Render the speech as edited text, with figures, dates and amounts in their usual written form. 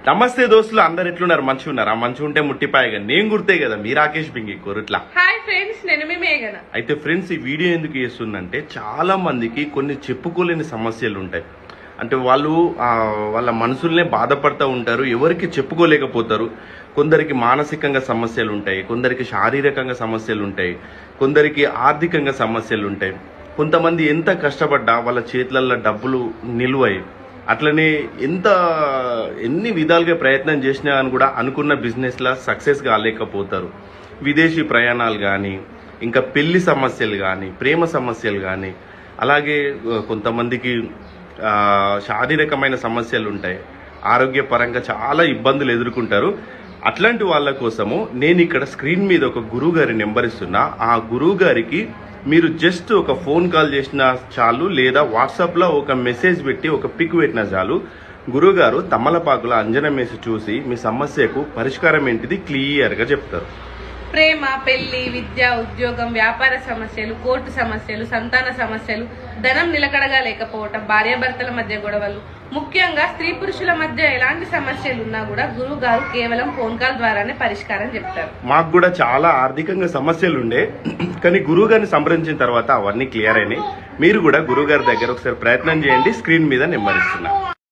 నమస్తే దోస్తులు, అందరు ఎట్లున్నారు? మంచిగా ఉన్నారా? మంచిగా ఉంటే ముట్టిపాయగా నేను గుర్తే కదా మీ రాకేష్ బింగి కొరుట్లా. హాయ్ ఫ్రెండ్స్, నేను మీ మేఘన. అయితే ఫ్రెండ్స్, ఈ వీడియో ఎందుకు చేస్తుందంటే చాలా మందికి కొన్ని చెప్పుకోలేని సమస్యలు ఉంటాయి. అంటే వాళ్ళు వాళ్ళ మనసుల్నే బాధపడుతూ ఉంటారు, ఎవరికి చెప్పుకోలేకపోతారు. కొందరికి మానసికంగా సమస్యలు ఉంటాయి, కొందరికి శారీరకంగా సమస్యలు ఉంటాయి, కొందరికి ఆర్థికంగా సమస్యలు ఉంటాయి. కొంతమంది ఎంత కష్టపడ్డా వాళ్ళ చేతులలో డబ్బులు నిలువై, అట్లనే ఎన్ని విధాలుగా ప్రయత్నం చేసినా అని కూడా అనుకున్న బిజినెస్లా సక్సెస్ కాలేకపోతారు. విదేశీ ప్రయాణాలు కానీ, ఇంకా పెళ్లి సమస్యలు కానీ, ప్రేమ సమస్యలు కానీ, అలాగే కొంతమందికి శారీరకమైన సమస్యలు ఉంటాయి, ఆరోగ్యపరంగా చాలా ఇబ్బందులు ఎదుర్కొంటారు. అట్లాంటి వాళ్ళ కోసము నేను ఇక్కడ స్క్రీన్ మీద ఒక గురువు గారి నెంబర్ ఇస్తున్నా. ఆ గురువు గారికి మీరు జస్ట్ ఒక ఫోన్ కాల్ చేసినా చాలు, లేదా వాట్సాప్లో ఒక మెసేజ్ పెట్టి ఒక పిక్ పెట్టినా చాలు, గురువుగారు తమలపాకుల అంజనం వేసి చూసి మీ సమస్యకు పరిష్కారం ఏంటిది క్లియర్గా చెప్తారు. ప్రేమ, పెళ్లి, విద్య, ఉద్యోగం, వ్యాపార సమస్యలు, కోర్టు సమస్యలు, సంతాన సమస్యలు, ధనం నిలకడగా లేకపోవటం, భార్యాభర్తల మధ్య గొడవలు, ముఖ్యంగా స్త్రీ పురుషుల మధ్య ఎలాంటి సమస్యలు ఉన్నా కూడా గురువు గారు కేవలం ఫోన్ కాల్ ద్వారానే పరిష్కారం చెప్తారు. మాకు కూడా చాలా ఆర్థికంగా సమస్యలు ఉండే, కానీ గురువు గారిని సంప్రదించిన తర్వాత అవన్నీ క్లియర్ అయినాయి. మీరు కూడా గురువు గారి దగ్గర ఒకసారి ప్రయత్నం చేయండి. స్క్రీన్ మీద నెంబర్ ఇస్తున్నా.